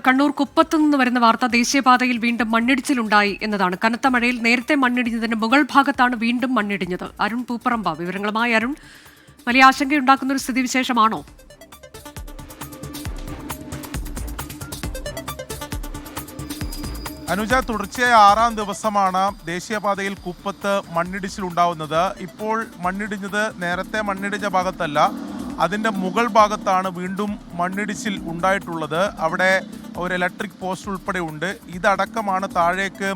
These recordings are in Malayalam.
കണ്ണൂർ കുപ്പത്തു നിന്ന് വരുന്ന വാർത്ത ദേശീയപാതയിൽ വീണ്ടും മണ്ണിടിച്ചിലുണ്ടായി എന്നതാണ്. കനത്ത മഴയിൽ നേരത്തെ മണ്ണിടിഞ്ഞതിന് മുകൾ ഭാഗത്താണ് വീണ്ടും മണ്ണിടിഞ്ഞത്. അരുൺ പൂപ്പറമ്പ വിവരങ്ങളുമായി. അരുൺ, വലിയ ആശങ്കയുണ്ടാക്കുന്ന ഒരു സ്ഥിതിവിശേഷമാണോ? അനുജ, തുടർച്ചയായ 6ാം ദിവസമാണ് ദേശീയപാതയിൽ കുപ്പത്ത് മണ്ണിടിച്ചിലുണ്ടാവുന്നത്. ഇപ്പോൾ മണ്ണിടിഞ്ഞത് നേരത്തെ മണ്ണിടിഞ്ഞ ഭാഗത്തല്ല, അതിൻ്റെ മുകൾ ഭാഗത്താണ് വീണ്ടും മണ്ണിടിച്ചിൽ ഉണ്ടായിട്ടുള്ളത്. അവിടെ ഒരു ഇലക്ട്രിക് പോസ്റ്റ് ഉൾപ്പെടെ ഉണ്ട്. ഇതടക്കമാണ് താഴേക്ക്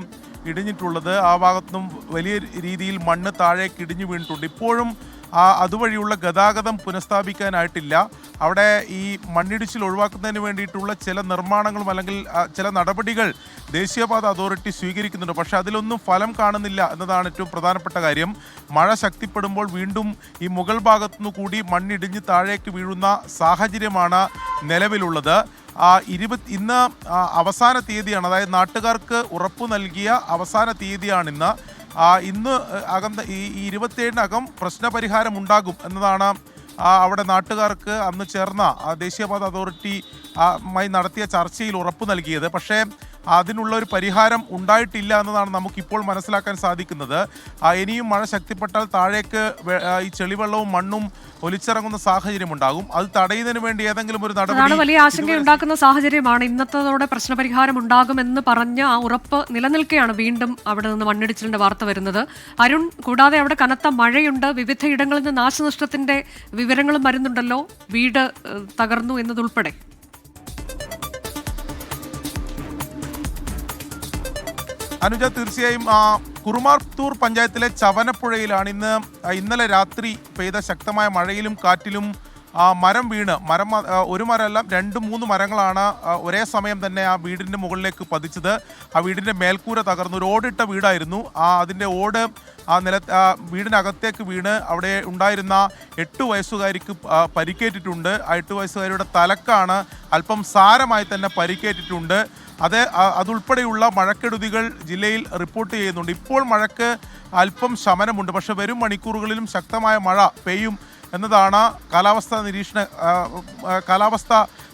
ഇടിഞ്ഞിട്ടുള്ളത്. ആ ഭാഗത്തുനിന്നും വലിയ രീതിയിൽ മണ്ണ് താഴേക്ക് ഇടിഞ്ഞു വീണിട്ടുണ്ട്. ഇപ്പോഴും അതുവഴിയുള്ള ഗതാഗതം പുനഃസ്ഥാപിക്കാനായിട്ടില്ല. അവിടെ ഈ മണ്ണിടിച്ചിൽ ഒഴിവാക്കുന്നതിന് വേണ്ടിയിട്ടുള്ള ചില നിർമ്മാണങ്ങളും അല്ലെങ്കിൽ ചില നടപടികൾ ദേശീയപാത അതോറിറ്റി സ്വീകരിക്കുന്നുണ്ട്. പക്ഷേ അതിലൊന്നും ഫലം കാണുന്നില്ല എന്നതാണ് ഏറ്റവും പ്രധാനപ്പെട്ട കാര്യം. മഴ ശക്തിപ്പെടുമ്പോൾ വീണ്ടും ഈ മുകൾ ഭാഗത്തുനിന്ന് കൂടി മണ്ണിടിഞ്ഞ് താഴേക്ക് വീഴുന്ന സാഹചര്യമാണ് നിലവിലുള്ളത്. ഇന്ന് അവസാന തീയതിയാണ്, അതായത് നാട്ടുകാർക്ക് ഉറപ്പു നൽകിയ അവസാന തീയതിയാണിന്ന്. ഇന്ന് ഈ 27-നകം പ്രശ്നപരിഹാരം ഉണ്ടാകും എന്നതാണ് അവിടെ നാട്ടുകാർക്ക് അന്ന് ചേർന്ന ദേശീയപാത അതോറിറ്റിയുമായി നടത്തിയ ചർച്ചയിൽ ഉറപ്പു നൽകിയത്. പക്ഷേ അതിനുള്ള ഒരു പരിഹാരം ഉണ്ടായിട്ടില്ല എന്നതാണ് നമുക്കിപ്പോൾ മനസ്സിലാക്കാൻ സാധിക്കുന്നത്. ഇനിയും മഴ ശക്തിപ്പെട്ടാൽ താഴേക്ക് ഈ ചെളിവെള്ളവും മണ്ണും ഒലിച്ചിറങ്ങുന്ന സാഹചര്യം ഉണ്ടാകും. അത് തടയുന്നതിന് വേണ്ടി ഏതെങ്കിലും ഒരു നടപടി വലിയ ആശങ്കയുണ്ടാക്കുന്ന സാഹചര്യമാണ്. ഇന്നത്തോടെ പ്രശ്നപരിഹാരം ഉണ്ടാകുമെന്ന് പറഞ്ഞ ആ ഉറപ്പ് നിലനിൽക്കെയാണ് വീണ്ടും അവിടെ നിന്ന് മണ്ണിടിച്ചിലിന്റെ വാർത്ത വരുന്നത്. അരുൺ, കൂടാതെ അവിടെ കനത്ത മഴയുണ്ട്. വിവിധയിടങ്ങളിൽ നിന്ന് നാശനഷ്ടത്തിന്റെ വിവരങ്ങളും വരുന്നുണ്ടല്ലോ, വീട് തകർന്നു എന്നതുൾപ്പെടെ. അനുജ, തീർച്ചയായും കുറുമാത്തൂർ പഞ്ചായത്തിലെ ചവനപ്പുഴയിലാണ് ഇന്നലെ രാത്രി പെയ്ത ശക്തമായ മഴയിലും കാറ്റിലും മരം വീണ് ഒരു മരമല്ല 2-3 മരങ്ങളാണ് ഒരേ സമയം തന്നെ ആ വീടിൻ്റെ മുകളിലേക്ക് പതിച്ചത്. ആ വീടിൻ്റെ മേൽക്കൂര തകർന്നു. ഒരു ഓടിട്ട വീടായിരുന്നു. അതിൻ്റെ ഓട് വീടിനകത്തേക്ക് വീണ് അവിടെ ഉണ്ടായിരുന്ന 8 വയസ്സുകാരിക്ക് പരിക്കേറ്റിട്ടുണ്ട്. ആ 8 വയസ്സുകാരിയുടെ തലക്കാണ് അല്പം സാരമായി തന്നെ പരിക്കേറ്റിട്ടുണ്ട്. അതുൾപ്പെടെയുള്ള മഴക്കെടുതികൾ ജില്ലയിൽ റിപ്പോർട്ട് ചെയ്യുന്നുണ്ട്. ഇപ്പോൾ മഴയ്ക്ക് അല്പം ശമനമുണ്ട്. പക്ഷെ വരും മണിക്കൂറുകളിലും ശക്തമായ മഴ പെയ്യും എന്നതാണ് കാലാവസ്ഥാ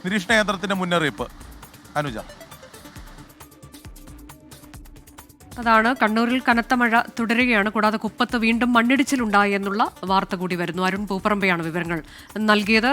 നിരീക്ഷണ കേന്ദ്രത്തിന്റെ മുന്നറിയിപ്പ്. അനുജ, അതാണ് കണ്ണൂരിൽ കനത്ത മഴ തുടരുകയാണ്. കൂടാതെ കുപ്പത്ത് വീണ്ടും മണ്ണിടിച്ചിലുണ്ടായി എന്നുള്ള വാർത്ത കൂടി വരുന്നു. അരുൺ പൂപ്പറമ്പയാണ് വിവരങ്ങൾ നൽകിയത്.